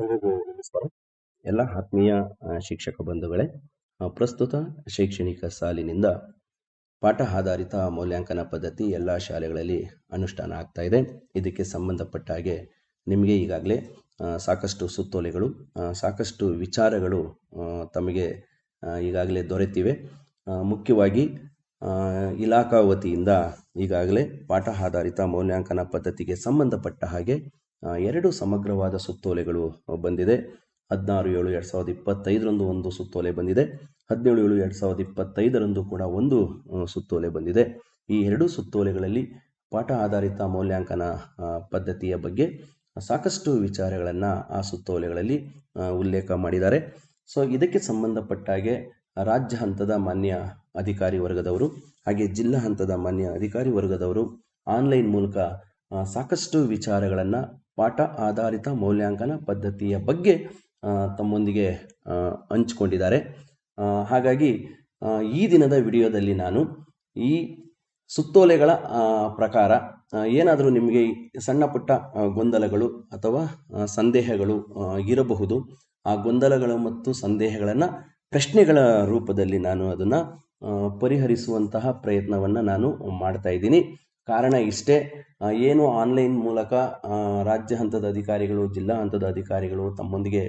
ಎಲ್ರಿಗೂ ನಮಸ್ಕಾರ. ಎಲ್ಲ ಆತ್ಮೀಯ ಶಿಕ್ಷಕ ಬಂಧುಗಳೇ, ಪ್ರಸ್ತುತ ಶೈಕ್ಷಣಿಕ ಸಾಲಿನಿಂದ ಪಾಠ ಆಧಾರಿತ ಮೌಲ್ಯಾಂಕನ ಪದ್ಧತಿ ಎಲ್ಲ ಶಾಲೆಗಳಲ್ಲಿ ಅನುಷ್ಠಾನ ಆಗ್ತಾ ಇದೆ. ಇದಕ್ಕೆ ಸಂಬಂಧಪಟ್ಟ ಹಾಗೆ ನಿಮಗೆ ಈಗಾಗಲೇ ಸಾಕಷ್ಟು ಸುತ್ತೋಲೆಗಳು, ಸಾಕಷ್ಟು ವಿಚಾರಗಳು ತಮಗೆ ಈಗಾಗಲೇ ದೊರೆತಿವೆ. ಮುಖ್ಯವಾಗಿ ಇಲಾಖಾ ವತಿಯಿಂದ ಈಗಾಗಲೇ ಪಾಠ ಆಧಾರಿತ ಮೌಲ್ಯಾಂಕನ ಪದ್ಧತಿಗೆ ಸಂಬಂಧಪಟ್ಟ ಹಾಗೆ 2 ಸಮಗ್ರವಾದ ಸುತ್ತೋಲೆಗಳು ಬಂದಿದೆ. 16/7/2025ರಂದು ಒಂದು ಸುತ್ತೋಲೆ ಬಂದಿದೆ. 17/7/2025ರಂದು ಕೂಡ ಒಂದು ಸುತ್ತೋಲೆ ಬಂದಿದೆ. ಈ 2 ಸುತ್ತೋಲೆಗಳಲ್ಲಿ ಪಾಠ ಆಧಾರಿತ ಮೌಲ್ಯಾಂಕನ ಪದ್ಧತಿಯ ಬಗ್ಗೆ ಸಾಕಷ್ಟು ವಿಚಾರಗಳನ್ನು ಆ ಸುತ್ತೋಲೆಗಳಲ್ಲಿ ಉಲ್ಲೇಖ ಮಾಡಿದ್ದಾರೆ. ಸೊ ಇದಕ್ಕೆ ಸಂಬಂಧಪಟ್ಟ ಹಾಗೆ ರಾಜ್ಯ ಹಂತದ ಮಾನ್ಯ ಅಧಿಕಾರಿ ವರ್ಗದವರು ಹಾಗೆ ಜಿಲ್ಲಾ ಹಂತದ ಮಾನ್ಯ ಅಧಿಕಾರಿ ವರ್ಗದವರು ಆನ್ಲೈನ್ ಮೂಲಕ ಸಾಕಷ್ಟು ವಿಚಾರಗಳನ್ನು ಪಾಠ ಆಧಾರಿತ ಮೌಲ್ಯಾಂಕನ ಪದ್ಧತಿಯ ಬಗ್ಗೆ ತಮ್ಮೊಂದಿಗೆ ಹಂಚಿಕೊಂಡಿದ್ದಾರೆ. ಹಾಗಾಗಿ ಈ ದಿನದ ವಿಡಿಯೋದಲ್ಲಿ ನಾನು ಈ ಸುತ್ತೋಲೆಗಳ ಪ್ರಕಾರ ಏನಾದರೂ ನಿಮಗೆ ಸಣ್ಣ ಪುಟ್ಟ ಗೊಂದಲಗಳು ಅಥವಾ ಸಂದೇಹಗಳು ಇರಬಹುದು. ಆ ಗೊಂದಲಗಳು ಮತ್ತು ಸಂದೇಹಗಳನ್ನು ಪ್ರಶ್ನೆಗಳ ರೂಪದಲ್ಲಿ ನಾನು ಅದನ್ನು ಪರಿಹರಿಸುವಂತಹ ಪ್ರಯತ್ನವನ್ನು ನಾನು ಮಾಡ್ತಾ ಇದ್ದೀನಿ. ಕಾರಣ ಇಷ್ಟೇ, ಏನು ಆನ್ಲೈನ್ ಮೂಲಕ ರಾಜ್ಯ ಹಂತದ ಅಧಿಕಾರಿಗಳು, ಜಿಲ್ಲಾ ಹಂತದ ಅಧಿಕಾರಿಗಳು ತಮ್ಮೊಂದಿಗೆ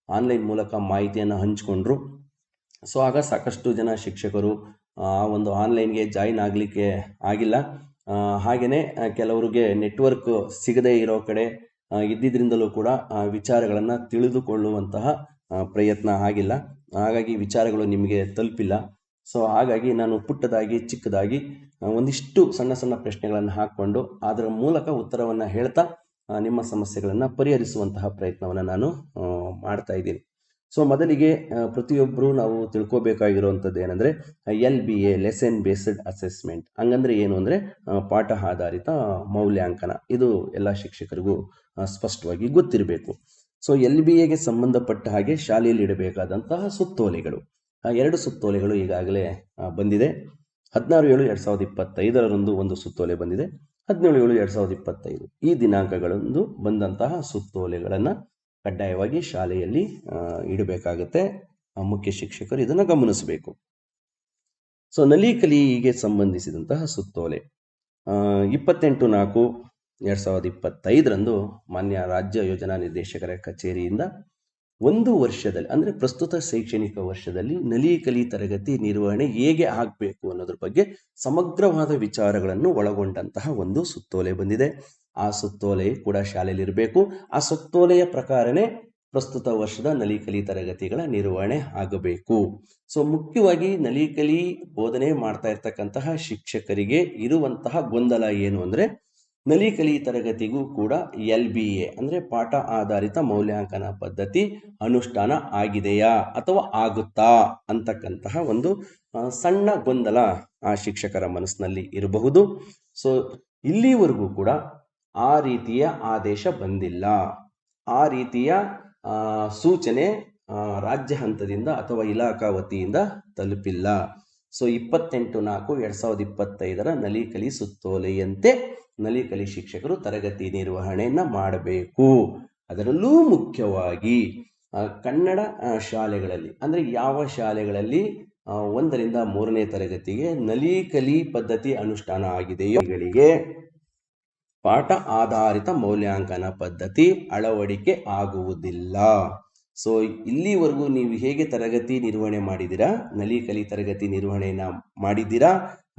ಆನ್ಲೈನ್ ಮೂಲಕ ಮಾಹಿತಿಯನ್ನು ಹಂಚಿಕೊಂಡ್ರು. ಸೊ ಆಗ ಸಾಕಷ್ಟು ಜನ ಶಿಕ್ಷಕರು ಆ ಒಂದು ಆನ್ಲೈನ್ಗೆ ಜಾಯಿನ್ ಆಗಲಿಕ್ಕೆ ಆಗಿಲ್ಲ. ಹಾಗೆಯೇ ಕೆಲವರಿಗೆ ನೆಟ್ವರ್ಕ್ ಸಿಗದೇ ಇರೋ ಕಡೆ ಇದ್ದಿದ್ರಿಂದಲೂ ಕೂಡ ವಿಚಾರಗಳನ್ನು ತಿಳಿದುಕೊಳ್ಳುವಂತಹ ಪ್ರಯತ್ನ ಆಗಿಲ್ಲ. ಹಾಗಾಗಿ ವಿಚಾರಗಳು ನಿಮಗೆ ತಲುಪಿಲ್ಲ. ಸೊ ಹಾಗಾಗಿ ನಾನು ಪುಟ್ಟದಾಗಿ ಚಿಕ್ಕದಾಗಿ ಒಂದಿಷ್ಟು ಸಣ್ಣ ಸಣ್ಣ ಪ್ರಶ್ನೆಗಳನ್ನು ಹಾಕ್ಕೊಂಡು ಅದರ ಮೂಲಕ ಉತ್ತರವನ್ನು ಹೇಳ್ತಾ ನಿಮ್ಮ ಸಮಸ್ಯೆಗಳನ್ನು ಪರಿಹರಿಸುವಂತಹ ಪ್ರಯತ್ನವನ್ನು ನಾನು ಮಾಡ್ತಾ ಇದ್ದೀನಿ. ಸೊ ಮೊದಲಿಗೆ ಪ್ರತಿಯೊಬ್ಬರು ನಾವು ತಿಳ್ಕೊಬೇಕಾಗಿರುವಂಥದ್ದು ಏನಂದರೆ LBA ಲೆಸನ್ ಬೇಸ್ಡ್ ಅಸೆಸ್ಮೆಂಟ್ ಹಂಗಂದ್ರೆ ಏನು ಅಂದರೆ ಪಾಠ ಆಧಾರಿತ ಮೌಲ್ಯಾಂಕನ. ಇದು ಎಲ್ಲ ಶಿಕ್ಷಕರಿಗೂ ಸ್ಪಷ್ಟವಾಗಿ ಗೊತ್ತಿರಬೇಕು. ಸೊ LBAಗೆ ಸಂಬಂಧಪಟ್ಟ ಹಾಗೆ ಶಾಲೆಯಲ್ಲಿ ಇಡಬೇಕಾದಂತಹ ಸುತ್ತೋಲೆಗಳು 2 ಸುತ್ತೋಲೆಗಳು ಈಗಾಗಲೇ ಬಂದಿದೆ. 16/7/2025ರಂದು ಒಂದು ಸುತ್ತೋಲೆ ಬಂದಿದೆ. 17/7/2025 ಈ ದಿನಾಂಕಗಳಂದು ಬಂದಂತಹ ಸುತ್ತೋಲೆಗಳನ್ನು ಕಡ್ಡಾಯವಾಗಿ ಶಾಲೆಯಲ್ಲಿ ಇಡಬೇಕಾಗುತ್ತೆ. ಮುಖ್ಯ ಶಿಕ್ಷಕರು ಇದನ್ನು ಗಮನಿಸಬೇಕು. ಸೊ ನಲಿಕಲಿಗೆ ಸಂಬಂಧಿಸಿದಂತಹ ಸುತ್ತೋಲೆ 28/4/2025ರಂದು ಮಾನ್ಯ ರಾಜ್ಯ ಯೋಜನಾ ನಿರ್ದೇಶಕರ ಕಚೇರಿಯಿಂದ ಒಂದು ವರ್ಷದಲ್ಲಿ ಅಂದರೆ ಪ್ರಸ್ತುತ ಶೈಕ್ಷಣಿಕ ವರ್ಷದಲ್ಲಿ ನಲಿಕಲಿ ತರಗತಿ ನಿರ್ವಹಣೆ ಹೇಗೆ ಆಗಬೇಕು ಅನ್ನೋದ್ರ ಬಗ್ಗೆ ಸಮಗ್ರವಾದ ವಿಚಾರಗಳನ್ನು ಒಳಗೊಂಡಂತಹ ಒಂದು ಸುತ್ತೋಲೆ ಬಂದಿದೆ. ಆ ಸುತ್ತೋಲೆ ಕೂಡ ಶಾಲೆಯಲ್ಲಿ ಇರಬೇಕು. ಆ ಸುತ್ತೋಲೆಯ ಪ್ರಕಾರನೇ ಪ್ರಸ್ತುತ ವರ್ಷದ ನಲಿಕಲಿ ತರಗತಿಗಳ ನಿರ್ವಹಣೆ ಆಗಬೇಕು. ಸೊ ಮುಖ್ಯವಾಗಿ ನಲಿಕಲಿ ಬೋಧನೆ ಮಾಡ್ತಾ ಇರ್ತಕ್ಕಂತಹ ಶಿಕ್ಷಕರಿಗೆ ಇರುವಂತಹ ಗೊಂದಲ ಏನು ಅಂದರೆ ನಲಿಕಲಿ ತರಗತಿಗೂ ಕೂಡ LBA ಅಂದರೆ ಪಾಠ ಆಧಾರಿತ ಮೌಲ್ಯಾಂಕನ ಪದ್ಧತಿ ಅನುಷ್ಠಾನ ಆಗಿದೆಯಾ ಅಥವಾ ಆಗುತ್ತಾ ಅಂತಕ್ಕಂತಹ ಒಂದು ಸಣ್ಣ ಗೊಂದಲ ಆ ಶಿಕ್ಷಕರ ಮನಸ್ಸಿನಲ್ಲಿ ಇರಬಹುದು. ಸೊ ಇಲ್ಲಿವರೆಗೂ ಕೂಡ ಆ ರೀತಿಯ ಆದೇಶ ಬಂದಿಲ್ಲ, ಆ ರೀತಿಯ ಸೂಚನೆ ರಾಜ್ಯ ಹಂತದಿಂದ ಅಥವಾ ಇಲಾಖಾ ವತಿಯಿಂದ ತಲುಪಿಲ್ಲ. ಸೊ 28/4/2025ರ ನಲಿಕಲಿ ಸುತ್ತೋಲೆಯಂತೆ ನಲಿಕಲಿ ಶಿಕ್ಷಕರು ತರಗತಿ ನಿರ್ವಹಣೆಯನ್ನು ಮಾಡಬೇಕು. ಅದರಲ್ಲೂ ಮುಖ್ಯವಾಗಿ ಕನ್ನಡ ಶಾಲೆಗಳಲ್ಲಿ ಅಂದರೆ ಯಾವ ಶಾಲೆಗಳಲ್ಲಿ 1ರಿಂದ 3ನೇ ತರಗತಿಗೆ ನಲಿಕಲಿ ಪದ್ಧತಿ ಅನುಷ್ಠಾನ ಆಗಿದೆಯೋ ಗಳಿಗೆ ಪಾಠ ಆಧಾರಿತ ಮೌಲ್ಯಾಂಕನ ಪದ್ಧತಿ ಅಳವಡಿಕೆ ಆಗುವುದಿಲ್ಲ. ಸೊ ಇಲ್ಲಿವರೆಗೂ ನೀವು ಹೇಗೆ ತರಗತಿ ನಿರ್ವಹಣೆ ಮಾಡಿದ್ದೀರಾ, ನಲಿಕಲಿ ತರಗತಿ ನಿರ್ವಹಣೆಯನ್ನು ಮಾಡಿದ್ದೀರಾ,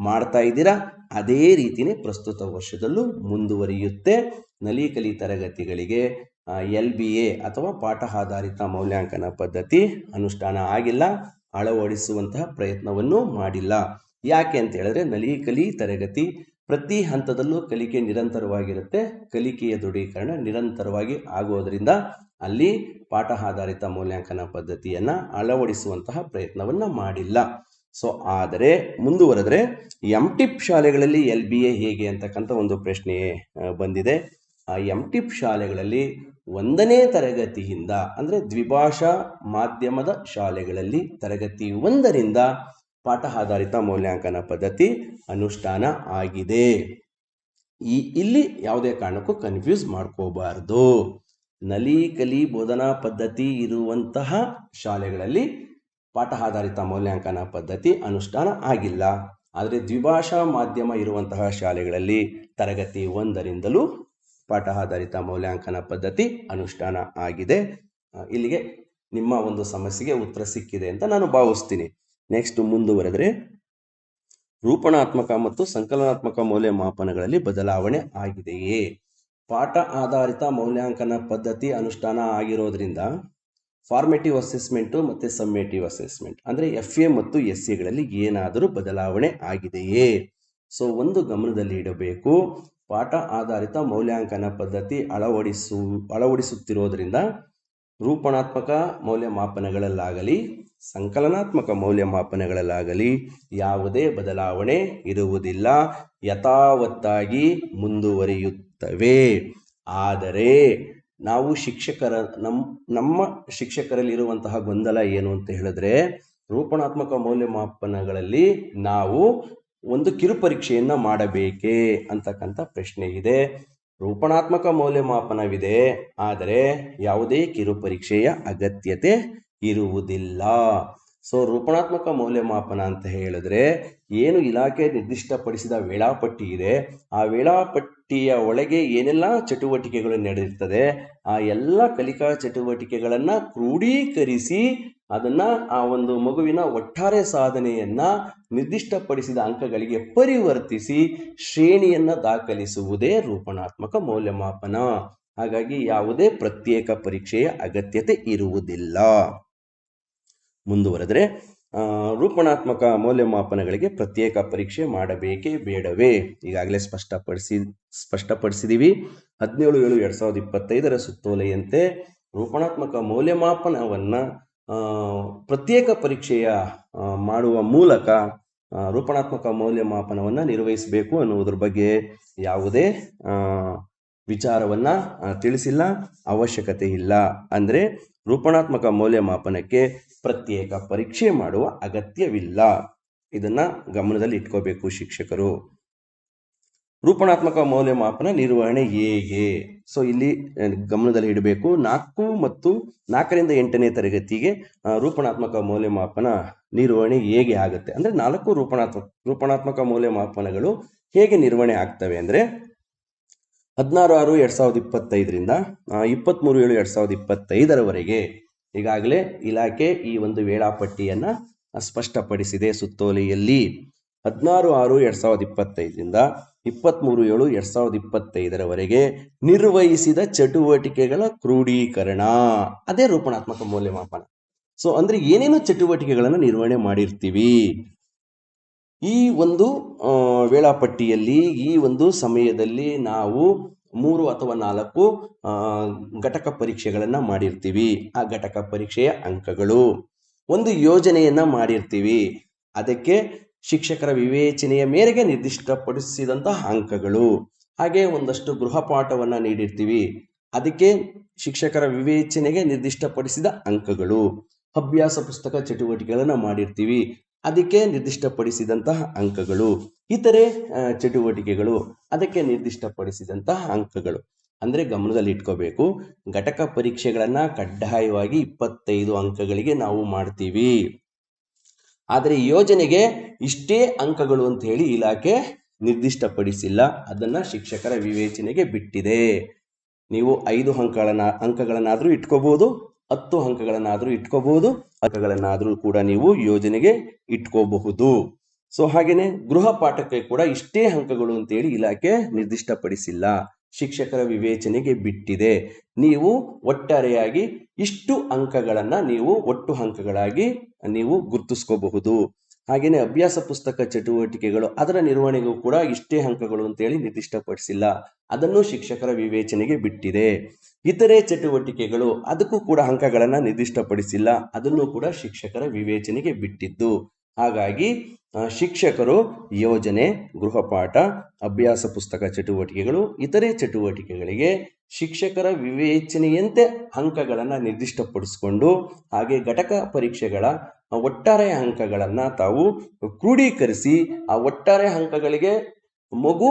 ಮಾಡ್ತಾ ಇದ್ದೀರಾ, ಅದೇ ರೀತಿಯೇ ಪ್ರಸ್ತುತ ವರ್ಷದಲ್ಲೂ ಮುಂದುವರಿಯುತ್ತೆ. ನಲಿಕಲಿ ತರಗತಿಗಳಿಗೆ LBA ಅಥವಾ ಪಾಠ ಆಧಾರಿತ ಮೌಲ್ಯಾಂಕನ ಪದ್ಧತಿ ಅನುಷ್ಠಾನ ಆಗಿಲ್ಲ, ಅಳವಡಿಸುವಂತಹ ಪ್ರಯತ್ನವನ್ನು ಮಾಡಿಲ್ಲ. ಯಾಕೆ ಅಂತ ಹೇಳಿದ್ರೆ ನಲಿಕಲಿ ತರಗತಿ ಪ್ರತಿ ಹಂತದಲ್ಲೂ ಕಲಿಕೆ ನಿರಂತರವಾಗಿರುತ್ತೆ. ಕಲಿಕೆಯ ದೃಢೀಕರಣ ನಿರಂತರವಾಗಿ ಆಗುವುದರಿಂದ ಅಲ್ಲಿ ಪಾಠ ಆಧಾರಿತ ಮೌಲ್ಯಾಂಕನ ಪದ್ಧತಿಯನ್ನು ಅಳವಡಿಸುವಂತಹ ಪ್ರಯತ್ನವನ್ನು ಮಾಡಿಲ್ಲ. ಸೊ ಆದರೆ ಮುಂದುವರೆದ್ರೆ MTIP ಶಾಲೆಗಳಲ್ಲಿ LBA ಹೇಗೆ ಅಂತಕ್ಕಂಥ ಒಂದು ಪ್ರಶ್ನೆ ಬಂದಿದೆ. ಆ MTIP ಶಾಲೆಗಳಲ್ಲಿ 1ನೇ ತರಗತಿಯಿಂದ ಅಂದರೆ ದ್ವಿಭಾಷಾ ಮಾಧ್ಯಮದ ಶಾಲೆಗಳಲ್ಲಿ ತರಗತಿ 1ರಿಂದ ಪಾಠ ಆಧಾರಿತ ಮೌಲ್ಯಾಂಕನ ಪದ್ಧತಿ ಅನುಷ್ಠಾನ ಆಗಿದೆ. ಇಲ್ಲಿ ಯಾವುದೇ ಕಾರಣಕ್ಕೂ ಕನ್ಫ್ಯೂಸ್ ಮಾಡ್ಕೋಬಾರ್ದು. ನಲಿ ಕಲಿ ಬೋಧನಾ ಪದ್ಧತಿ ಇರುವಂತಹ ಶಾಲೆಗಳಲ್ಲಿ ಪಾಠ ಆಧಾರಿತ ಮೌಲ್ಯಾಂಕನ ಪದ್ಧತಿ ಅನುಷ್ಠಾನ ಆಗಿಲ್ಲ. ಆದರೆ ದ್ವಿಭಾಷಾ ಮಾಧ್ಯಮ ಇರುವಂತಹ ಶಾಲೆಗಳಲ್ಲಿ ತರಗತಿ 1ರಿಂದಲೂ ಪಾಠ ಆಧಾರಿತ ಮೌಲ್ಯಾಂಕನ ಪದ್ಧತಿ ಅನುಷ್ಠಾನ ಆಗಿದೆ. ಇಲ್ಲಿಗೆ ನಿಮ್ಮ ಒಂದು ಸಮಸ್ಯೆಗೆ ಉತ್ತರ ಸಿಕ್ಕಿದೆ ಅಂತ ನಾನು ಭಾವಿಸ್ತೀನಿ. ನೆಕ್ಸ್ಟ್ ಮುಂದುವರೆದರೆ, ರೂಪಣಾತ್ಮಕ ಮತ್ತು ಸಂಕಲನಾತ್ಮಕ ಮೌಲ್ಯಮಾಪನಗಳಲ್ಲಿ ಬದಲಾವಣೆ ಆಗಿದೆಯೇ? ಪಾಠ ಆಧಾರಿತ ಮೌಲ್ಯಾಂಕನ ಪದ್ಧತಿ ಅನುಷ್ಠಾನ ಆಗಿರೋದ್ರಿಂದ ಫಾರ್ಮೇಟಿವ್ ಅಸೆಸ್ಮೆಂಟು ಮತ್ತು ಸಮ್ಮೇಟಿವ್ ಅಸೆಸ್ಮೆಂಟ್ ಅಂದರೆ FA ಮತ್ತು SAಗಳಲ್ಲಿ ಏನಾದರೂ ಬದಲಾವಣೆ ಆಗಿದೆಯೇ? ಸೊ ಒಂದು ಗಮನದಲ್ಲಿ ಇಡಬೇಕು, ಪಾಠ ಆಧಾರಿತ ಮೌಲ್ಯಾಂಕನ ಪದ್ಧತಿ ಅಳವಡಿಸುತ್ತಿರೋದ್ರಿಂದ ರೂಪಣಾತ್ಮಕ ಮೌಲ್ಯಮಾಪನಗಳಲ್ಲಾಗಲಿ ಸಂಕಲನಾತ್ಮಕ ಮೌಲ್ಯಮಾಪನಗಳಲ್ಲಾಗಲಿ ಯಾವುದೇ ಬದಲಾವಣೆ ಇರುವುದಿಲ್ಲ, ಯಥಾವತ್ತಾಗಿ ಮುಂದುವರಿಯುತ್ತವೆ. ಆದರೆ ನಾವು ನಮ್ಮ ಶಿಕ್ಷಕರಲ್ಲಿರುವಂತಹ ಗೊಂದಲ ಏನು ಅಂತ ಹೇಳಿದ್ರೆ, ರೂಪಣಾತ್ಮಕ ಮೌಲ್ಯಮಾಪನಗಳಲ್ಲಿ ನಾವು ಒಂದು ಕಿರುಪರೀಕ್ಷೆಯನ್ನ ಮಾಡಬೇಕೇ ಅಂತಕ್ಕಂಥ ಪ್ರಶ್ನೆ ಇದೆ. ರೂಪಣಾತ್ಮಕ ಮೌಲ್ಯಮಾಪನವಿದೆ, ಆದರೆ ಯಾವುದೇ ಕಿರುಪರೀಕ್ಷೆಯ ಅಗತ್ಯತೆ ಇರುವುದಿಲ್ಲ. ಸೊ ರೂಪಣಾತ್ಮಕ ಮೌಲ್ಯಮಾಪನ ಅಂತ ಹೇಳಿದ್ರೆ ಏನು ಇಲಾಖೆ ನಿರ್ದಿಷ್ಟಪಡಿಸಿದ ವೇಳಾಪಟ್ಟಿ ಇದೆ, ಆ ವೇಳಾಪಟ್ಟಿಯ ಒಳಗೆ ಏನೆಲ್ಲ ಚಟುವಟಿಕೆಗಳು ನಡೆದಿರ್ತದೆ, ಆ ಎಲ್ಲ ಕಲಿಕಾ ಚಟುವಟಿಕೆಗಳನ್ನ ಕ್ರೋಢೀಕರಿಸಿ ಅದನ್ನ ಆ ಒಂದು ಮಗುವಿನ ಒಟ್ಟಾರೆ ಸಾಧನೆಯನ್ನ ನಿರ್ದಿಷ್ಟಪಡಿಸಿದ ಅಂಕಗಳಿಗೆ ಪರಿವರ್ತಿಸಿ ಶ್ರೇಣಿಯನ್ನ ದಾಖಲಿಸುವುದೇ ರೂಪಣಾತ್ಮಕ ಮೌಲ್ಯಮಾಪನ. ಹಾಗಾಗಿ ಯಾವುದೇ ಪ್ರತ್ಯೇಕ ಪರೀಕ್ಷೆಯ ಅಗತ್ಯತೆ ಇರುವುದಿಲ್ಲ. ಮುಂದುವರೆದರೆ, ರೂಪಣಾತ್ಮಕ ಮೌಲ್ಯಮಾಪನಗಳಿಗೆ ಪ್ರತ್ಯೇಕ ಪರೀಕ್ಷೆ ಮಾಡಬೇಕೇ ಬೇಡವೇ? ಈಗಾಗಲೇ ಸ್ಪಷ್ಟಪಡಿಸಿದೀವಿ. 17/7/2025 ಸುತ್ತೋಲೆಯಂತೆ ರೂಪಣಾತ್ಮಕ ಮೌಲ್ಯಮಾಪನವನ್ನ ಪ್ರತ್ಯೇಕ ಪರೀಕ್ಷೆಯ ಮಾಡುವ ಮೂಲಕ ರೂಪಣಾತ್ಮಕ ಮೌಲ್ಯಮಾಪನವನ್ನ ನಿರ್ವಹಿಸಬೇಕು ಅನ್ನುವುದ್ರ ಬಗ್ಗೆ ಯಾವುದೇ ವಿಚಾರವನ್ನ ತಿಳಿಸಿಲ್ಲ, ಅವಶ್ಯಕತೆ ಇಲ್ಲ. ಅಂದ್ರೆ ರೂಪಣಾತ್ಮಕ ಮೌಲ್ಯಮಾಪನಕ್ಕೆ ಪ್ರತ್ಯೇಕ ಪರೀಕ್ಷೆ ಮಾಡುವ ಅಗತ್ಯವಿಲ್ಲ. ಇದನ್ನ ಗಮನದಲ್ಲಿ ಇಟ್ಕೋಬೇಕು ಶಿಕ್ಷಕರು. ರೂಪಣಾತ್ಮಕ ಮೌಲ್ಯಮಾಪನ ನಿರ್ವಹಣೆ ಹೇಗೆ? ಸೊ ಇಲ್ಲಿ ಗಮನದಲ್ಲಿ ಇಡಬೇಕು, 4 ಮತ್ತು 4ರಿಂದ 8ನೇ ತರಗತಿಗೆ ರೂಪಣಾತ್ಮಕ ಮೌಲ್ಯಮಾಪನ ನಿರ್ವಹಣೆ ಹೇಗೆ ಆಗುತ್ತೆ ಅಂದ್ರೆ 4 ರೂಪಣಾತ್ಮಕ ಮೌಲ್ಯಮಾಪನಗಳು ಹೇಗೆ ನಿರ್ವಹಣೆ ಆಗ್ತವೆ ಅಂದ್ರೆ 16/6/2025ರಿಂದ 23/7/2025 ಈಗಾಗಲೇ ಇಲಾಖೆ ಈ ಒಂದು ವೇಳಾಪಟ್ಟಿಯನ್ನ ಸ್ಪಷ್ಟಪಡಿಸಿದೆ ಸುತ್ತೋಲೆಯಲ್ಲಿ. 16/6/2025ರಿಂದ 23/7/2025 ನಿರ್ವಹಿಸಿದ ಚಟುವಟಿಕೆಗಳ ಕ್ರೋಢೀಕರಣ, ಅದೇ ರೂಪಣಾತ್ಮಕ ಮೌಲ್ಯಮಾಪನ. ಸೊ ಅಂದ್ರೆ ಏನೇನು ಚಟುವಟಿಕೆಗಳನ್ನು ನಿರ್ವಹಣೆ ಮಾಡಿರ್ತೀವಿ, ಈ ಒಂದು ವೇಳಾಪಟ್ಟಿಯಲ್ಲಿ ಈ ಒಂದು ಸಮಯದಲ್ಲಿ ನಾವು 3 ಅಥವಾ 4 ಘಟಕ ಪರೀಕ್ಷೆಗಳನ್ನ ಮಾಡಿರ್ತೀವಿ. ಆ ಘಟಕ ಪರೀಕ್ಷೆಯ ಅಂಕಗಳು, ಒಂದು ಯೋಜನೆಯನ್ನ ಮಾಡಿರ್ತೀವಿ, ಅದಕ್ಕೆ ಶಿಕ್ಷಕರ ವಿವೇಚನೆಯ ಮೇರೆಗೆ ನಿರ್ದಿಷ್ಟಪಡಿಸಿದಂತಹ ಅಂಕಗಳು, ಹಾಗೆ ಒಂದಷ್ಟು ಗೃಹಪಾಠವನ್ನ ನೀಡಿರ್ತೀವಿ, ಅದಕ್ಕೆ ಶಿಕ್ಷಕರ ವಿವೇಚನೆಗೆ ನಿರ್ದಿಷ್ಟಪಡಿಸಿದ ಅಂಕಗಳು, ಅಭ್ಯಾಸ ಪುಸ್ತಕ ಚಟುವಟಿಕೆಗಳನ್ನ ಮಾಡಿರ್ತೀವಿ, ಅದಕ್ಕೆ ನಿರ್ದಿಷ್ಟಪಡಿಸಿದಂತಹ ಅಂಕಗಳು, ಇತರೆ ಚಟುವಟಿಕೆಗಳು, ಅದಕ್ಕೆ ನಿರ್ದಿಷ್ಟಪಡಿಸಿದಂತಹ ಅಂಕಗಳು. ಅಂದ್ರೆ ಗಮನದಲ್ಲಿ ಇಟ್ಕೋಬೇಕು, ಘಟಕ ಪರೀಕ್ಷೆಗಳನ್ನ ಕಡ್ಡಾಯವಾಗಿ 25 ಅಂಕಗಳಿಗೆ ನಾವು ಮಾಡ್ತೀವಿ. ಆದರೆ ಯೋಜನೆಗೆ ಇಷ್ಟೇ ಅಂಕಗಳು ಅಂತ ಹೇಳಿ ಇಲಾಖೆ ನಿರ್ದಿಷ್ಟಪಡಿಸಿಲ್ಲ, ಅದನ್ನ ಶಿಕ್ಷಕರ ವಿವೇಚನೆಗೆ ಬಿಟ್ಟಿದೆ. ನೀವು 5 ಅಂಕಗಳನ್ನಾದ್ರೂ ಇಟ್ಕೋಬಹುದು, 10 ಅಂಕಗಳನ್ನಾದ್ರೂ ಇಟ್ಕೋಬಹುದು, ಅಂಕಗಳನ್ನಾದ್ರೂ ಕೂಡ ನೀವು ಯೋಜನೆಗೆ ಇಟ್ಕೋಬಹುದು. ಸೊ ಹಾಗೇನೆ ಗೃಹ ಪಾಠಕ್ಕೆ ಕೂಡ ಇಷ್ಟೇ ಅಂಕಗಳು ಅಂತೇಳಿ ಇಲಾಖೆ ನಿರ್ದಿಷ್ಟಪಡಿಸಿಲ್ಲ, ಶಿಕ್ಷಕರ ವಿವೇಚನೆಗೆ ಬಿಟ್ಟಿದೆ. ನೀವು ಒಟ್ಟಾರೆಯಾಗಿ ಇಷ್ಟು ಅಂಕಗಳನ್ನ ನೀವು ಒಟ್ಟು ಅಂಕಗಳಾಗಿ ನೀವು ಗುರುತಿಸ್ಕೋಬಹುದು. ಹಾಗೇನೆ ಅಭ್ಯಾಸ ಪುಸ್ತಕ ಚಟುವಟಿಕೆಗಳು, ಅದರ ನಿರ್ವಹಣೆಗೂ ಕೂಡ ಇಷ್ಟೇ ಅಂಕಗಳು ಅಂತೇಳಿ ನಿರ್ದಿಷ್ಟಪಡಿಸಿಲ್ಲ, ಅದನ್ನು ಶಿಕ್ಷಕರ ವಿವೇಚನೆಗೆ ಬಿಟ್ಟಿದೆ. ಇತರೆ ಚಟುವಟಿಕೆಗಳು, ಅದಕ್ಕೂ ಕೂಡ ಅಂಕಗಳನ್ನ ನಿರ್ದಿಷ್ಟಪಡಿಸಿಲ್ಲ, ಅದನ್ನು ಕೂಡ ಶಿಕ್ಷಕರ ವಿವೇಚನೆಗೆ ಬಿಟ್ಟಿದ್ದು. ಹಾಗಾಗಿ ಶಿಕ್ಷಕರು ಯೋಜನೆ, ಗೃಹಪಾಠ, ಅಭ್ಯಾಸ ಪುಸ್ತಕ ಚಟುವಟಿಕೆಗಳು, ಇತರೆ ಚಟುವಟಿಕೆಗಳಿಗೆ ಶಿಕ್ಷಕರ ವಿವೇಚನೆಯಂತೆ ಅಂಕಗಳನ್ನು ನಿರ್ದಿಷ್ಟಪಡಿಸಿಕೊಂಡು, ಹಾಗೆ ಘಟಕ ಪರೀಕ್ಷೆಗಳ ಒಟ್ಟಾರೆ ಅಂಕಗಳನ್ನ ತಾವು ಕ್ರೋಢೀಕರಿಸಿ ಆ ಒಟ್ಟಾರೆ ಅಂಕಗಳಿಗೆ ಮಗು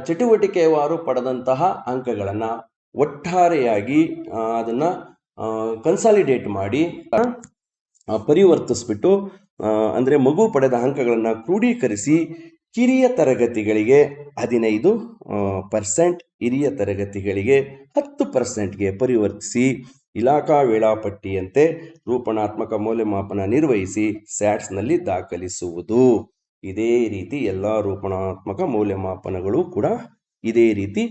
ಚಟುವಟಿಕೆವಾರು ಪಡೆದಂತಹ ಅಂಕಗಳನ್ನ ಒಟ್ಟಾರೆಯಾಗಿ ಅದನ್ನು ಕನ್ಸಾಲಿಡೇಟ್ ಮಾಡಿ ಪರಿವರ್ತಿಸ್ಬಿಟ್ಟು ಅಂದರೆ ಮಗು ಪಡೆದ ಅಂಕಗಳನ್ನು ಕ್ರೋಢೀಕರಿಸಿ ಕಿರಿಯ ತರಗತಿಗಳಿಗೆ 15%, ಹಿರಿಯ ತರಗತಿಗಳಿಗೆ 10%ಗೆ ಪರಿವರ್ತಿಸಿ ಇಲಾಖಾ ವೇಳಾಪಟ್ಟಿಯಂತೆ ರೂಪಣಾತ್ಮಕ ಮೌಲ್ಯಮಾಪನ ನಿರ್ವಹಿಸಿ ಸ್ಯಾಟ್ಸ್ನಲ್ಲಿ ದಾಖಲಿಸುವುದು. ಇದೇ ರೀತಿ ಎಲ್ಲ ರೂಪಣಾತ್ಮಕ ಮೌಲ್ಯಮಾಪನಗಳು ಕೂಡ ಇದೇ ರೀತಿ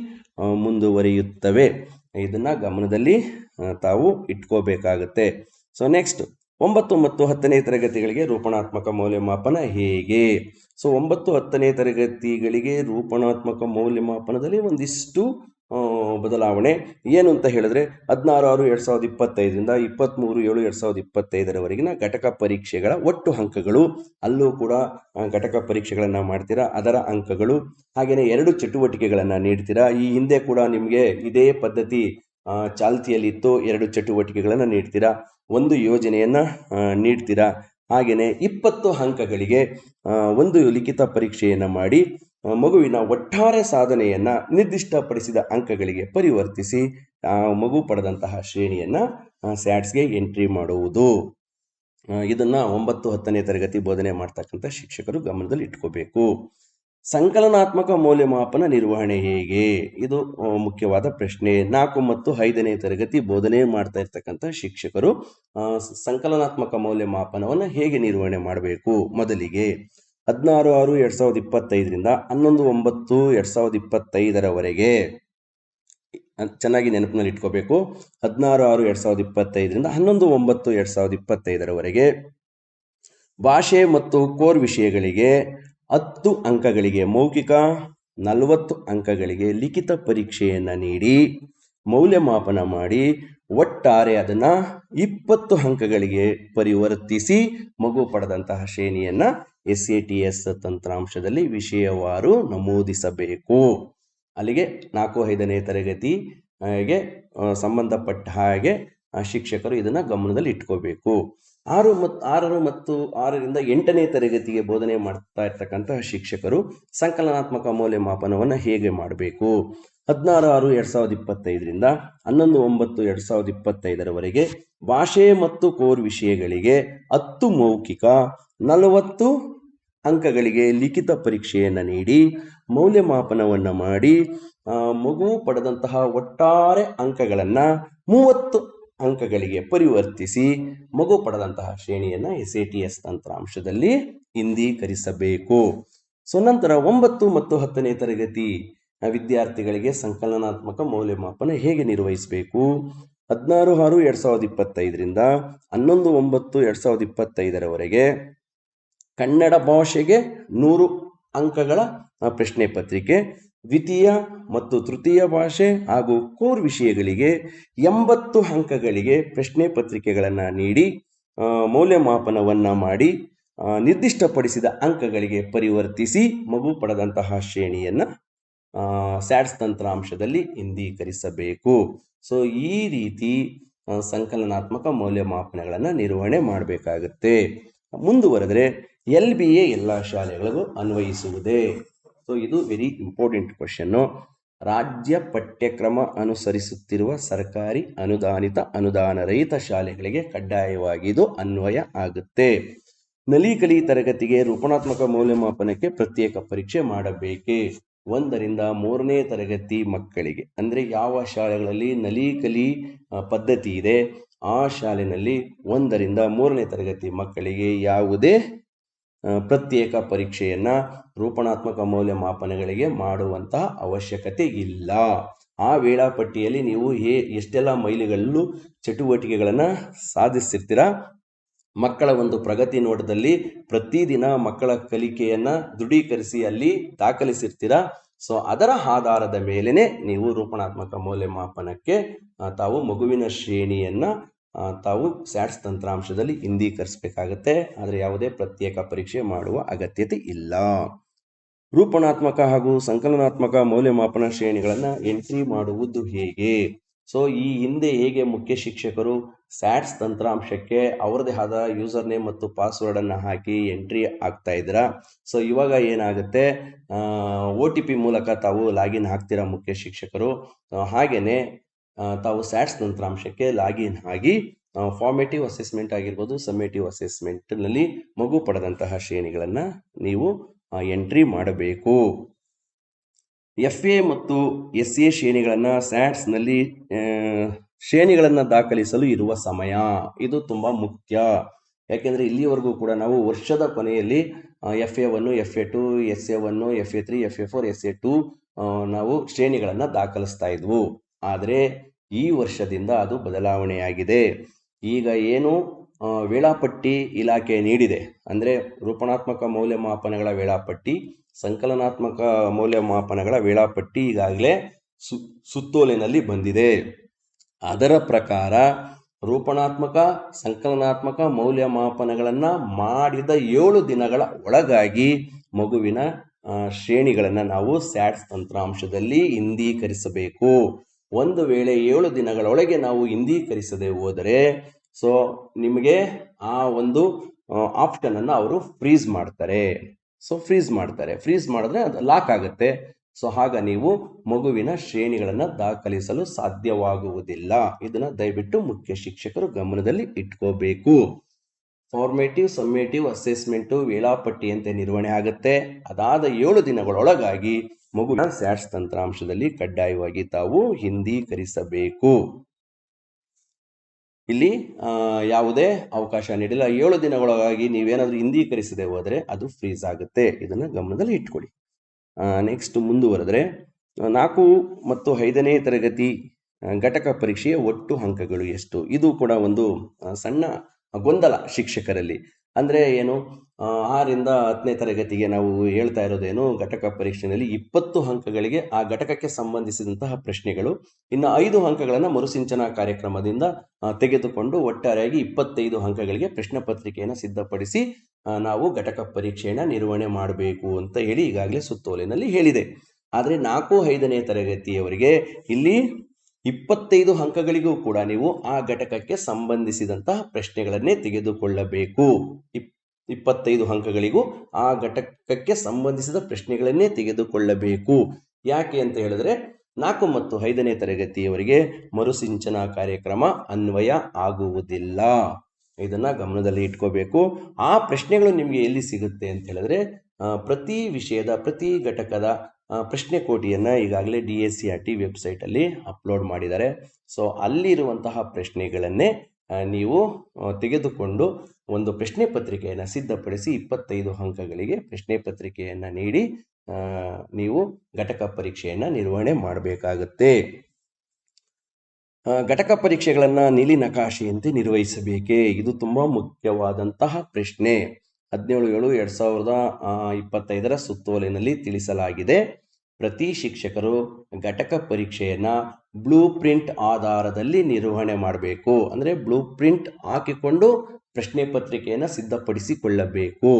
ಮುಂದುವರಿಯುತ್ತವೆ. ಇದನ್ನು ಗಮನದಲ್ಲಿ ತಾವು ಇಟ್ಕೋಬೇಕಾಗುತ್ತೆ. ಸೊ ನೆಕ್ಸ್ಟ್ 9 ಮತ್ತು 10ನೇ ತರಗತಿಗಳಿಗೆ ರೂಪಣಾತ್ಮಕ ಮೌಲ್ಯಮಾಪನ ಹೇಗೆ? ಸೊ 9, 10ನೇ ತರಗತಿಗಳಿಗೆ ರೂಪಣಾತ್ಮಕ ಮೌಲ್ಯಮಾಪನದಲ್ಲಿ ಒಂದಿಷ್ಟು ಬದಲಾವಣೆ ಏನು ಅಂತ ಹೇಳಿದ್ರೆ 16/6/2025ರಿಂದ 23/7/2025ರವರೆಗಿನ ಘಟಕ ಪರೀಕ್ಷೆಗಳ ಒಟ್ಟು ಅಂಕಗಳು, ಅಲ್ಲೂ ಕೂಡ ಘಟಕ ಪರೀಕ್ಷೆಗಳನ್ನು ಮಾಡ್ತೀರಾ, ಅದರ ಅಂಕಗಳು, ಹಾಗೆಯೇ 2 ಚಟುವಟಿಕೆಗಳನ್ನು ನೀಡ್ತೀರಾ. ಈ ಹಿಂದೆ ಕೂಡ ನಿಮಗೆ ಇದೇ ಪದ್ಧತಿ ಚಾಲ್ತಿಯಲ್ಲಿತ್ತು. 2 ಚಟುವಟಿಕೆಗಳನ್ನು ನೀಡ್ತೀರಾ, 1 ಯೋಜನೆಯನ್ನು ನೀಡ್ತೀರಾ, ಹಾಗೆಯೇ 20 ಅಂಕಗಳಿಗೆ 1 ಲಿಖಿತ ಪರೀಕ್ಷೆಯನ್ನು ಮಾಡಿ ಮಗುವಿನ ಒಟ್ಟಾರೆ ಸಾಧನೆಯನ್ನು ನಿರ್ದಿಷ್ಟಪಡಿಸಿದ ಅಂಕಗಳಿಗೆ ಪರಿವರ್ತಿಸಿ ಮಗು ಪಡೆದಂತಹ ಶ್ರೇಣಿಯನ್ನು ಸ್ಯಾಟ್ಸ್ಗೆ ಎಂಟ್ರಿ ಮಾಡುವುದು. ಇದನ್ನು 9, 10ನೇ ತರಗತಿ ಬೋಧನೆ ಮಾಡ್ತಕ್ಕಂಥ ಶಿಕ್ಷಕರು ಗಮನದಲ್ಲಿ ಇಟ್ಕೋಬೇಕು. ಸಂಕಲನಾತ್ಮಕ ಮೌಲ್ಯಮಾಪನ ನಿರ್ವಹಣೆ ಹೇಗೆ? ಇದು ಮುಖ್ಯವಾದ ಪ್ರಶ್ನೆ. 4 ಮತ್ತು 5ನೇ ತರಗತಿ ಬೋಧನೆ ಮಾಡ್ತಾ ಇರ್ತಕ್ಕಂಥ ಶಿಕ್ಷಕರು ಸಂಕಲನಾತ್ಮಕ ಮೌಲ್ಯಮಾಪನವನ್ನು ಹೇಗೆ ನಿರ್ವಹಣೆ ಮಾಡಬೇಕು? ಮೊದಲಿಗೆ 16/6/2025ರಿಂದ 11/9/2025ರವರೆಗೆ ಚೆನ್ನಾಗಿ ನೆನಪಿನಲ್ಲಿ ಇಟ್ಕೋಬೇಕು. 16/6/2025ರಿಂದ 11/9/2025ರವರೆಗೆ ಭಾಷೆ ಮತ್ತು ಕೋರ್ ವಿಷಯಗಳಿಗೆ 10 ಅಂಕಗಳಿಗೆ ಮೌಖಿಕ, 40 ಅಂಕಗಳಿಗೆ ಲಿಖಿತ ಪರೀಕ್ಷೆಯನ್ನು ನೀಡಿ ಮೌಲ್ಯಮಾಪನ ಮಾಡಿ ಒಟ್ಟಾರೆ ಅದನ್ನು 20 ಅಂಕಗಳಿಗೆ ಪರಿವರ್ತಿಸಿ ಮಗು ಪಡೆದಂತಹ ಶ್ರೇಣಿಯನ್ನು SATS ತಂತ್ರಾಂಶದಲ್ಲಿ ವಿಷಯವಾರು ನಮೂದಿಸಬೇಕು. ಅಲ್ಲಿಗೆ 4, 5ನೇ ತರಗತಿಗೆ ಸಂಬಂಧಪಟ್ಟ ಹಾಗೆ ಶಿಕ್ಷಕರು ಇದನ್ನು ಗಮನದಲ್ಲಿ ಇಟ್ಕೋಬೇಕು. 6 ಮತ್ತು 6ರಿಂದ 8ನೇ ತರಗತಿಗೆ ಬೋಧನೆ ಮಾಡ್ತಾ ಇರ್ತಕ್ಕಂತಹ ಶಿಕ್ಷಕರು ಸಂಕಲನಾತ್ಮಕ ಮೌಲ್ಯಮಾಪನವನ್ನು ಹೇಗೆ ಮಾಡಬೇಕು? 16/6/2025ರಿಂದ 11/9/2025ರವರೆಗೆ ಭಾಷೆ ಮತ್ತು ಕೋರ್ ವಿಷಯಗಳಿಗೆ 10 ಮೌಖಿಕ, 40 ಅಂಕಗಳಿಗೆ ಲಿಖಿತ ಪರೀಕ್ಷೆಯನ್ನು ನೀಡಿ ಮೌಲ್ಯಮಾಪನವನ್ನು ಮಾಡಿ ಮಗು ಪಡೆದಂತಹ ಒಟ್ಟಾರೆ ಅಂಕಗಳನ್ನು 30 ಅಂಕಗಳಿಗೆ ಪರಿವರ್ತಿಸಿ ಮಗು ಪಡೆದಂತಹ ಶ್ರೇಣಿಯನ್ನು SATS ತಂತ್ರಾಂಶದಲ್ಲಿ ಇಂದೀಕರಿಸಬೇಕು. ಸೊ ನಂತರ 9 ಮತ್ತು 10ನೇ ತರಗತಿ ವಿದ್ಯಾರ್ಥಿಗಳಿಗೆ ಸಂಕಲನಾತ್ಮಕ ಮೌಲ್ಯಮಾಪನ ಹೇಗೆ ನಿರ್ವಹಿಸಬೇಕು? 16/6/2025ರಿಂದ 11/9/2025ರವರೆಗೆ ಕನ್ನಡ ಭಾಷೆಗೆ 100 ಅಂಕಗಳ ಪ್ರಶ್ನೆ ಪತ್ರಿಕೆ, ದ್ವಿತೀಯ ಮತ್ತು ತೃತೀಯ ಭಾಷೆ ಹಾಗೂ ಕೋರ್ ವಿಷಯಗಳಿಗೆ 80 ಅಂಕಗಳಿಗೆ ಪ್ರಶ್ನೆ ಪತ್ರಿಕೆಗಳನ್ನು ನೀಡಿ ಮೌಲ್ಯಮಾಪನವನ್ನು ಮಾಡಿ ನಿರ್ದಿಷ್ಟಪಡಿಸಿದ ಅಂಕಗಳಿಗೆ ಪರಿವರ್ತಿಸಿ ಮಗು ಪಡೆದಂತಹ ಶ್ರೇಣಿಯನ್ನು ಸ್ಯಾಟ್ಸ್ ತಂತ್ರಾಂಶದಲ್ಲಿ ಇಂದೀಕರಿಸಬೇಕು. ಸೊ ಈ ರೀತಿ ಸಂಕಲನಾತ್ಮಕ ಮೌಲ್ಯಮಾಪನಗಳನ್ನು ನಿರ್ವಹಣೆ ಮಾಡಬೇಕಾಗುತ್ತೆ. ಮುಂದುವರೆದರೆ LBA ಎಲ್ಲ ಶಾಲೆಗಳಿಗೂ ಅನ್ವಯಿಸುವುದೇ? ಸೊ ಇದು ವೆರಿ ಇಂಪಾರ್ಟೆಂಟ್ ಕ್ವಶನ್ನು. ರಾಜ್ಯ ಪಠ್ಯಕ್ರಮ ಅನುಸರಿಸುತ್ತಿರುವ ಸರ್ಕಾರಿ ಅನುದಾನಿತ ಅನುದಾನ ರಹಿತ ಶಾಲೆಗಳಿಗೆ ಕಡ್ಡಾಯವಾಗಿ ಇದು ಅನ್ವಯ ಆಗುತ್ತೆ. ನಲಿಕಲಿ ತರಗತಿಗೆ ರೂಪಣಾತ್ಮಕ ಮೌಲ್ಯಮಾಪನಕ್ಕೆ ಪ್ರತ್ಯೇಕ ಪರೀಕ್ಷೆ ಮಾಡಬೇಕೇ? 1ರಿಂದ 3ನೇ ತರಗತಿ ಮಕ್ಕಳಿಗೆ, ಅಂದರೆ ಯಾವ ಶಾಲೆಗಳಲ್ಲಿ ನಲಿಕಲಿ ಪದ್ಧತಿ ಇದೆ ಆ ಶಾಲೆಯಲ್ಲಿ 1ರಿಂದ 3ನೇ ತರಗತಿ ಮಕ್ಕಳಿಗೆ ಯಾವುದೇ ಪ್ರತ್ಯೇಕ ಪರೀಕ್ಷೆಯನ್ನು ರೂಪಣಾತ್ಮಕ ಮೌಲ್ಯಮಾಪನಗಳಿಗೆ ಮಾಡುವಂತಹ ಅವಶ್ಯಕತೆ ಇಲ್ಲ. ಆ ವೇಳಾಪಟ್ಟಿಯಲ್ಲಿ ನೀವು ಎಷ್ಟೆಲ್ಲ ಮೈಲಿಗಲ್ಲು ಚಟುವಟಿಕೆಗಳನ್ನು ಸಾಧಿಸಿರ್ತೀರ, ಮಕ್ಕಳ ಒಂದು ಪ್ರಗತಿ ನೋಟದಲ್ಲಿ ಪ್ರತಿದಿನ ಮಕ್ಕಳ ಕಲಿಕೆಯನ್ನು ದೃಢೀಕರಿಸಿ ಅಲ್ಲಿ ದಾಖಲಿಸಿರ್ತೀರ. ಸೊ ಅದರ ಆಧಾರದ ಮೇಲೆನೆ ನೀವು ರೂಪಣಾತ್ಮಕ ಮೌಲ್ಯಮಾಪನಕ್ಕೆ ತಾವು ಮಗುವಿನ ಶ್ರೇಣಿಯನ್ನು ತಾವು ಸ್ಯಾಟ್ಸ್ ತಂತ್ರಾಂಶದಲ್ಲಿ ಇಂದೀಕರಿಸಬೇಕಾಗತ್ತೆ. ಆದರೆ ಯಾವುದೇ ಪ್ರತ್ಯೇಕ ಪರೀಕ್ಷೆ ಮಾಡುವ ಅಗತ್ಯತೆ ಇಲ್ಲ. ರೂಪಣಾತ್ಮಕ ಹಾಗೂ ಸಂಕಲನಾತ್ಮಕ ಮೌಲ್ಯಮಾಪನ ಶ್ರೇಣಿಗಳನ್ನು ಎಂಟ್ರಿ ಮಾಡುವುದು ಹೇಗೆ? ಸೊ ಈ ಹಿಂದೆ ಹೇಗೆ ಮುಖ್ಯ ಶಿಕ್ಷಕರು ಸ್ಯಾಟ್ಸ್ ತಂತ್ರಾಂಶಕ್ಕೆ ಅವರದೇ ಆದ ಯೂಸರ್ ನೇಮ್ ಮತ್ತು ಪಾಸ್ವರ್ಡನ್ನು ಹಾಕಿ ಎಂಟ್ರಿ ಆಗ್ತಾ ಇದ್ದೀರಾ. ಸೊ ಇವಾಗ ಏನಾಗುತ್ತೆ, OTP ಮೂಲಕ ತಾವು ಲಾಗಿನ್ ಆಗ್ತೀರಾ ಮುಖ್ಯ ಶಿಕ್ಷಕರು. ಹಾಗೆಯೇ ತಾವು ಸ್ಯಾಟ್ಸ್ ತಂತ್ರಾಂಶಕ್ಕೆ ಲಾಗಿನ್ ಆಗಿ ಫಾರ್ಮೇಟಿವ್ ಅಸೆಸ್ಮೆಂಟ್ ಆಗಿರ್ಬೋದು, ಸಮ್ಮೇಟಿವ್ ಅಸೆಸ್ಮೆಂಟ್ನಲ್ಲಿ ಮಗು ಪಡೆದಂತಹ ಶ್ರೇಣಿಗಳನ್ನು ನೀವು ಎಂಟ್ರಿ ಮಾಡಬೇಕು. FA ಮತ್ತು SA ಶ್ರೇಣಿಗಳನ್ನು ಸ್ಯಾಟ್ಸ್ನಲ್ಲಿ ಶ್ರೇಣಿಗಳನ್ನು ದಾಖಲಿಸಲು ಇರುವ ಸಮಯ ಇದು ತುಂಬ ಮುಖ್ಯ. ಯಾಕೆಂದರೆ ಇಲ್ಲಿವರೆಗೂ ಕೂಡ ನಾವು ವರ್ಷದ ಕೊನೆಯಲ್ಲಿ FA1, FA2, SA1, FA3, FA4, SA2 ನಾವು ಶ್ರೇಣಿಗಳನ್ನು ದಾಖಲಿಸ್ತಾ ಇದ್ವು. ಆದರೆ ಈ ವರ್ಷದಿಂದ ಅದು ಬದಲಾವಣೆಯಾಗಿದೆ. ಈಗ ಏನು ವೇಳಾಪಟ್ಟಿ ಇಲಾಖೆ ನೀಡಿದೆ, ಅಂದರೆ ರೂಪಣಾತ್ಮಕ ಮೌಲ್ಯಮಾಪನಗಳ ವೇಳಾಪಟ್ಟಿ, ಸಂಕಲನಾತ್ಮಕ ಮೌಲ್ಯಮಾಪನಗಳ ವೇಳಾಪಟ್ಟಿ ಈಗಾಗಲೇ ಸುತ್ತೋಲೆನಲ್ಲಿ ಬಂದಿದೆ. ಅದರ ಪ್ರಕಾರ ರೂಪಣಾತ್ಮಕ, ಸಂಕಲನಾತ್ಮಕ ಮೌಲ್ಯಮಾಪನಗಳನ್ನು ಮಾಡಿದ 7 ದಿನಗಳ ಒಳಗಾಗಿ ಮಗುವಿನ ಶ್ರೇಣಿಗಳನ್ನು ನಾವು ಸ್ಯಾಟ್ಸ್ ತಂತ್ರಾಂಶದಲ್ಲಿ ಇಂದೀಕರಿಸಬೇಕು. ಒಂದು ವೇಳೆ 7 ದಿನಗಳೊಳಗೆ ನಾವು ಇಂದೀಕರಿಸದೆ ಹೋದರೆ ಸೊ ನಿಮಗೆ ಆ ಒಂದು ಆಪ್ಷನನ್ನು ಅವರು ಫ್ರೀಸ್ ಮಾಡ್ತಾರೆ. ಫ್ರೀಸ್ ಮಾಡಿದ್ರೆ ಅದು ಲಾಕ್ ಆಗುತ್ತೆ. ಆಗ ನೀವು ಮಗುವಿನ ಶ್ರೇಣಿಗಳನ್ನು ದಾಖಲಿಸಲು ಸಾಧ್ಯವಾಗುವುದಿಲ್ಲ. ಇದನ್ನು ದಯವಿಟ್ಟು ಮುಖ್ಯ ಶಿಕ್ಷಕರು ಗಮನದಲ್ಲಿ ಇಟ್ಕೋಬೇಕು. ಫಾರ್ಮೇಟಿವ್, ಸಮ್ಮೇಟಿವ್ ಅಸೆಸ್ಮೆಂಟು ವೇಳಾಪಟ್ಟಿಯಂತೆ ನಿರ್ವಹಣೆ ಆಗುತ್ತೆ. ಅದಾದ 7 ದಿನಗಳೊಳಗಾಗಿ ಮಗುವಿನ ಸ್ಯಾಟ್ಸ್ ತಂತ್ರಾಂಶದಲ್ಲಿ ಕಡ್ಡಾಯವಾಗಿ ತಾವು ಹಿಂದೀಕರಿಸಬೇಕು. ಇಲ್ಲಿ ಯಾವುದೇ ಅವಕಾಶ ನೀಡಿಲ್ಲ. 7 ದಿನಗಳೊಳಗಾಗಿ ನೀವೇನಾದರೂ ಹಿಂದೀಕರಿಸದೆ ಹೋದರೆ ಅದು ಫ್ರೀಸ್ ಆಗುತ್ತೆ. ಇದನ್ನು ಗಮನದಲ್ಲಿ ಇಟ್ಕೊಳ್ಳಿ. ನೆಕ್ಸ್ಟ್ ಮುಂದುವರೆದ್ರೆ 4 ಮತ್ತು 5ನೇ ತರಗತಿ ಘಟಕ ಪರೀಕ್ಷೆಯ ಒಟ್ಟು ಅಂಕಗಳು ಎಷ್ಟು? ಇದು ಕೂಡ ಒಂದು ಸಣ್ಣ ಗೊಂದಲ ಶಿಕ್ಷಕರಲ್ಲಿ. ಅಂದರೆ ಏನು, 6ರಿಂದ 10ನೇ ತರಗತಿಗೆ ನಾವು ಹೇಳ್ತಾ ಇರೋದೇನು, ಘಟಕ ಪರೀಕ್ಷೆಯಲ್ಲಿ 20 ಅಂಕಗಳಿಗೆ ಆ ಘಟಕಕ್ಕೆ ಸಂಬಂಧಿಸಿದಂತಹ ಪ್ರಶ್ನೆಗಳು, ಇನ್ನು 5 ಅಂಕಗಳನ್ನು ಮರುಸಿಂಚನ ಕಾರ್ಯಕ್ರಮದಿಂದ ತೆಗೆದುಕೊಂಡು ಒಟ್ಟಾರೆಯಾಗಿ 25 ಅಂಕಗಳಿಗೆ ಪ್ರಶ್ನೆ ಪತ್ರಿಕೆಯನ್ನು ಸಿದ್ಧಪಡಿಸಿ ನಾವು ಘಟಕ ಪರೀಕ್ಷೆಯನ್ನು ನಿರ್ವಹಣೆ ಮಾಡಬೇಕು ಅಂತ ಹೇಳಿ ಈಗಾಗಲೇ ಸುತ್ತೋಲೆನಲ್ಲಿ ಹೇಳಿದೆ. ಆದರೆ 4, 5ನೇ ತರಗತಿಯವರಿಗೆ ಇಲ್ಲಿ 25 ಅಂಕಗಳಿಗೂ ಕೂಡ ನೀವು ಆ ಘಟಕಕ್ಕೆ ಸಂಬಂಧಿಸಿದಂತಹ ಪ್ರಶ್ನೆಗಳನ್ನೇ ತೆಗೆದುಕೊಳ್ಳಬೇಕು. 25 ಅಂಕಗಳಿಗೂ ಆ ಘಟಕಕ್ಕೆ ಸಂಬಂಧಿಸಿದ ಪ್ರಶ್ನೆಗಳನ್ನೇ ತೆಗೆದುಕೊಳ್ಳಬೇಕು. ಯಾಕೆ ಅಂತ ಹೇಳಿದ್ರೆ 4 ಮತ್ತು 5ನೇ ತರಗತಿಯವರಿಗೆ ಮರುಸಿಂಚನ ಕಾರ್ಯಕ್ರಮ ಅನ್ವಯ ಆಗುವುದಿಲ್ಲ. ಇದನ್ನ ಗಮನದಲ್ಲಿ ಇಟ್ಕೋಬೇಕು. ಆ ಪ್ರಶ್ನೆಗಳು ನಿಮಗೆ ಎಲ್ಲಿ ಸಿಗುತ್ತೆ ಅಂತ ಹೇಳಿದ್ರೆ ಪ್ರತಿ ವಿಷಯದ, ಪ್ರತಿ ಘಟಕದ ಪ್ರಶ್ನೆ ಕೋಟಿಯನ್ನು ಈಗಾಗಲೇ DSCRT ವೆಬ್ಸೈಟಲ್ಲಿ ಅಪ್ಲೋಡ್ ಮಾಡಿದ್ದಾರೆ. ಅಲ್ಲಿರುವಂತಹ ಪ್ರಶ್ನೆಗಳನ್ನೇ ನೀವು ತೆಗೆದುಕೊಂಡು ಒಂದು ಪ್ರಶ್ನೆ ಪತ್ರಿಕೆಯನ್ನು ಸಿದ್ಧಪಡಿಸಿ 25 ಅಂಕಗಳಿಗೆ ಪ್ರಶ್ನೆ ಪತ್ರಿಕೆಯನ್ನು ನೀಡಿ ನೀವು ಘಟಕ ಪರೀಕ್ಷೆಯನ್ನು ನಿರ್ವಹಣೆ ಮಾಡಬೇಕಾಗುತ್ತೆ. ಘಟಕ ಪರೀಕ್ಷೆಗಳನ್ನು ನೀಲಿ ನಕಾಶೆಯಂತೆ ನಿರ್ವಹಿಸಬೇಕೇ? ಇದು ತುಂಬ ಮುಖ್ಯವಾದಂತಹ ಪ್ರಶ್ನೆ. 17/7/2025 ಸುತ್ತೋಲೆಯಲ್ಲಿ ತಿಳಿಸಲಾಗಿದೆ. ಪ್ರತಿ ಶಿಕ್ಷಕರು ಘಟಕ ಪರೀಕ್ಷೆಯನ್ನು ಬ್ಲೂ ಪ್ರಿಂಟ್ ಆಧಾರದಲ್ಲಿ ನಿರ್ವಹಣೆ ಮಾಡಬೇಕು. ಅಂದರೆ ಬ್ಲೂ ಪ್ರಿಂಟ್ ಹಾಕಿಕೊಂಡು ಪ್ರಶ್ನೆ ಪತ್ರಿಕೆಯನ್ನು ಸಿದ್ಧಪಡಿಸಿಕೊಳ್ಳಬೇಕು.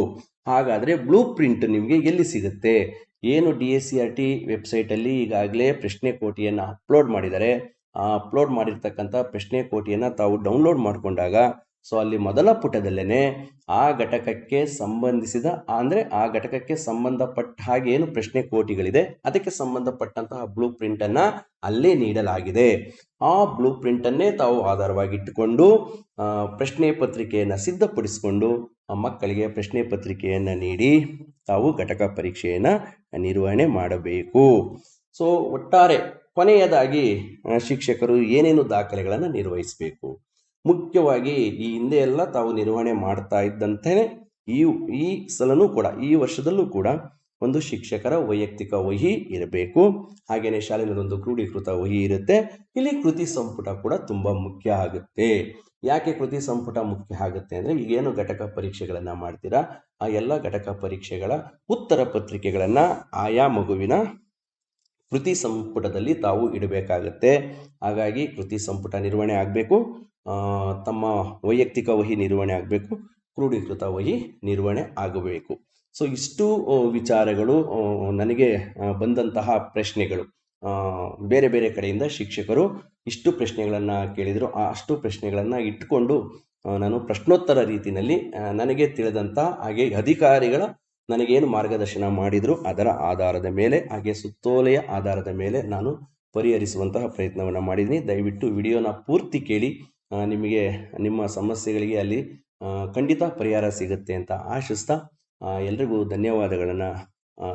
ಹಾಗಾದರೆ ಬ್ಲೂ ಪ್ರಿಂಟ್ ನಿಮಗೆ ಎಲ್ಲಿ ಸಿಗುತ್ತೆ? ಏನು DSCRT ವೆಬ್ಸೈಟಲ್ಲಿ ಈಗಾಗಲೇ ಪ್ರಶ್ನೆ ಕೋಟಿಯನ್ನು ಅಪ್ಲೋಡ್ ಮಾಡಿದ್ದಾರೆ. ಅಪ್ಲೋಡ್ ಮಾಡಿರ್ತಕ್ಕಂಥ ಪ್ರಶ್ನೆ ಕೋಟಿಯನ್ನು ತಾವು ಡೌನ್ಲೋಡ್ ಮಾಡಿಕೊಂಡಾಗ ಅಲ್ಲಿ ಮೊದಲ ಪುಟದಲ್ಲೇ ಆ ಘಟಕಕ್ಕೆ ಸಂಬಂಧಿಸಿದ, ಅಂದರೆ ಆ ಘಟಕಕ್ಕೆ ಸಂಬಂಧಪಟ್ಟ ಹಾಗೆ ಏನು ಪ್ರಶ್ನೆ ಕೋಟಿಗಳಿದೆ ಅದಕ್ಕೆ ಸಂಬಂಧಪಟ್ಟಂತಹ ಬ್ಲೂ ಪ್ರಿಂಟನ್ನು ಅಲ್ಲೇ ನೀಡಲಾಗಿದೆ. ಆ ಬ್ಲೂ ಪ್ರಿಂಟನ್ನೇ ತಾವು ಆಧಾರವಾಗಿಟ್ಟುಕೊಂಡು ಪ್ರಶ್ನೆ ಪತ್ರಿಕೆಯನ್ನು ಸಿದ್ಧಪಡಿಸಿಕೊಂಡು ಮಕ್ಕಳಿಗೆ ಪ್ರಶ್ನೆ ಪತ್ರಿಕೆಯನ್ನು ನೀಡಿ ತಾವು ಘಟಕ ಪರೀಕ್ಷೆಯನ್ನು ನಿರ್ವಹಣೆ ಮಾಡಬೇಕು. ಒಟ್ಟಾರೆ ಕೊನೆಯದಾಗಿ ಶಿಕ್ಷಕರು ಏನೇನು ದಾಖಲೆಗಳನ್ನು ನಿರ್ವಹಿಸಬೇಕು? ಮುಖ್ಯವಾಗಿ ಈ ಹಿಂದೆ ಎಲ್ಲ ತಾವು ನಿರ್ವಹಣೆ ಮಾಡ್ತಾ ಇದ್ದಂತೆ ಈ ಸಲನೂ ಕೂಡ, ಈ ವರ್ಷದಲ್ಲೂ ಕೂಡ ಒಂದು ಶಿಕ್ಷಕರ ವೈಯಕ್ತಿಕ ವಹಿ ಇರಬೇಕು. ಹಾಗೆಯೇ ಶಾಲೆಯಲ್ಲಿ ಒಂದು ಕ್ರೋಢೀಕೃತ ವಹಿ ಇರುತ್ತೆ. ಇಲ್ಲಿ ಕೃತಿ ಸಂಪುಟ ಕೂಡ ತುಂಬ ಮುಖ್ಯ ಆಗುತ್ತೆ. ಯಾಕೆ ಕೃತಿ ಸಂಪುಟ ಮುಖ್ಯ ಆಗುತ್ತೆ ಅಂದರೆ, ಈಗೇನು ಘಟಕ ಪರೀಕ್ಷೆಗಳನ್ನು ಮಾಡ್ತೀರಾ ಆ ಎಲ್ಲ ಘಟಕ ಪರೀಕ್ಷೆಗಳ ಉತ್ತರ ಪತ್ರಿಕೆಗಳನ್ನು ಆಯಾ ಮಗುವಿನ ಕೃತಿ ಸಂಪುಟದಲ್ಲಿ ತಾವು ಇಡಬೇಕಾಗತ್ತೆ. ಹಾಗಾಗಿ ಕೃತಿ ಸಂಪುಟ ನಿರ್ವಹಣೆ ಆಗಬೇಕು, ತಮ್ಮ ವೈಯಕ್ತಿಕ ವಹಿ ನಿರ್ವಹಣೆ ಆಗಬೇಕು, ಕ್ರೋಢೀಕೃತ ವಹಿ ನಿರ್ವಹಣೆ ಆಗಬೇಕು. ಇಷ್ಟು ವಿಚಾರಗಳು ನನಗೆ ಬಂದಂತಹ ಪ್ರಶ್ನೆಗಳು. ಬೇರೆ ಬೇರೆ ಕಡೆಯಿಂದ ಶಿಕ್ಷಕರು ಇಷ್ಟು ಪ್ರಶ್ನೆಗಳನ್ನು ಕೇಳಿದರು. ಅಷ್ಟು ಪ್ರಶ್ನೆಗಳನ್ನು ಇಟ್ಟುಕೊಂಡು ನಾನು ಪ್ರಶ್ನೋತ್ತರ ರೀತಿಯಲ್ಲಿ ನನಗೆ ತಿಳಿದಂಥ ಹಾಗೆ ಅಧಿಕಾರಿಗಳ ನನಗೇನು ಮಾರ್ಗದರ್ಶನ ಮಾಡಿದರು ಅದರ ಆಧಾರದ ಮೇಲೆ, ಹಾಗೆ ಸುತ್ತೋಲೆಯ ಆಧಾರದ ಮೇಲೆ ನಾನು ಪರಿಹರಿಸುವಂತಹ ಪ್ರಯತ್ನವನ್ನು ಮಾಡಿದ್ದೀನಿ. ದಯವಿಟ್ಟು ವಿಡಿಯೋನ ಪೂರ್ತಿ ಕೇಳಿ. ನಿಮಗೆ ನಿಮ್ಮ ಸಮಸ್ಯೆಗಳಿಗೆ ಅಲ್ಲಿ ಖಂಡಿತ ಪರಿಹಾರ ಸಿಗುತ್ತೆ ಅಂತ ಆಶಿಸ್ತಾ ಎಲ್ರಿಗೂ ಧನ್ಯವಾದಗಳನ್ನು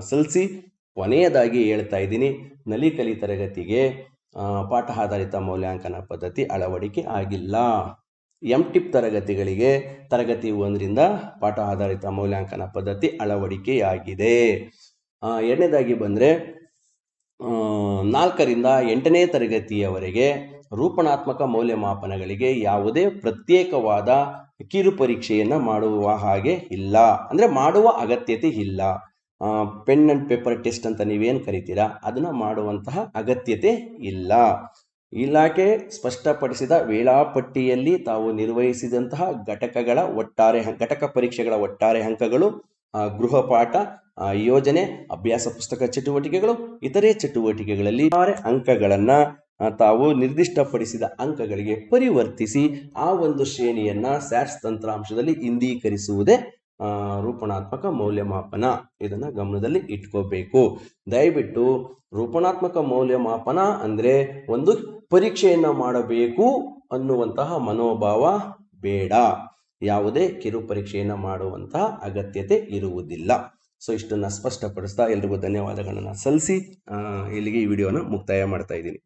ಸಲ್ಲಿಸಿ ಕೊನೆಯದಾಗಿ ಹೇಳ್ತಾ ಇದ್ದೀನಿ, ನಲಿಕಲಿ ತರಗತಿಗೆ ಪಾಠ ಆಧಾರಿತ ಮೌಲ್ಯಾಂಕನ ಪದ್ಧತಿ ಅಳವಡಿಕೆ ಆಗಿಲ್ಲ. MTIP ತರಗತಿಗಳಿಗೆ ತರಗತಿ 1ರಿಂದ ಪಾಠ ಆಧಾರಿತ ಮೌಲ್ಯಾಂಕನ ಪದ್ಧತಿ ಅಳವಡಿಕೆಯಾಗಿದೆ. ಎರಡನೇದಾಗಿ ಬಂದರೆ 4ರಿಂದ 8ನೇ ತರಗತಿಯವರೆಗೆ ರೂಪಣಾತ್ಮಕ ಮೌಲ್ಯಮಾಪನಗಳಿಗೆ ಯಾವುದೇ ಪ್ರತ್ಯೇಕವಾದ ಕಿರು ಪರೀಕ್ಷೆಯನ್ನು ಮಾಡುವ ಹಾಗೆ ಇಲ್ಲ, ಅಂದರೆ ಮಾಡುವ ಅಗತ್ಯತೆ ಇಲ್ಲ. ಪೆನ್ ಆ್ಯಂಡ್ ಪೇಪರ್ ಟೆಸ್ಟ್ ಅಂತ ನೀವೇನು ಕರಿತೀರಾ ಅದನ್ನು ಮಾಡುವಂತಹ ಅಗತ್ಯತೆ ಇಲ್ಲ. ಇಲಾಖೆ ಸ್ಪಷ್ಟಪಡಿಸಿದ ವೇಳಾಪಟ್ಟಿಯಲ್ಲಿ ತಾವು ನಿರ್ವಹಿಸಿದಂತಹ ಘಟಕ ಪರೀಕ್ಷೆಗಳ ಒಟ್ಟಾರೆ ಅಂಕಗಳು, ಗೃಹಪಾಠ, ಯೋಜನೆ, ಅಭ್ಯಾಸ ಪುಸ್ತಕ ಚಟುವಟಿಕೆಗಳು, ಇತರೆ ಚಟುವಟಿಕೆಗಳಲ್ಲಿ ಅಂಕಗಳನ್ನು ತಾವು ನಿರ್ದಿಷ್ಟಪಡಿಸಿದ ಅಂಕಗಳಿಗೆ ಪರಿವರ್ತಿಸಿ ಆ ಒಂದು ಶ್ರೇಣಿಯನ್ನು SATS ತಂತ್ರಾಂಶದಲ್ಲಿ ಇಂದೀಕರಿಸುವುದೇ ರೂಪಣಾತ್ಮಕ ಮೌಲ್ಯಮಾಪನ. ಇದನ್ನು ಗಮನದಲ್ಲಿ ಇಟ್ಕೋಬೇಕು. ದಯವಿಟ್ಟು ರೂಪಣಾತ್ಮಕ ಮೌಲ್ಯಮಾಪನ ಅಂದರೆ ಒಂದು ಪರೀಕ್ಷೆಯನ್ನು ಮಾಡಬೇಕು ಅನ್ನುವಂತಹ ಮನೋಭಾವ ಬೇಡ. ಯಾವುದೇ ಕಿರು ಪರೀಕ್ಷೆಯನ್ನು ಮಾಡುವಂತಹ ಅಗತ್ಯತೆ ಇರುವುದಿಲ್ಲ. ಸೊ ಇಷ್ಟನ್ನು ಸ್ಪಷ್ಟಪಡಿಸ್ತಾ ಎಲ್ರಿಗೂ ಧನ್ಯವಾದಗಳನ್ನು ಸಲ್ಲಿಸಿ ಇಲ್ಲಿಗೆ ಈ ವಿಡಿಯೋನ ಮುಕ್ತಾಯ ಮಾಡ್ತಾ ಇದ್ದೀನಿ.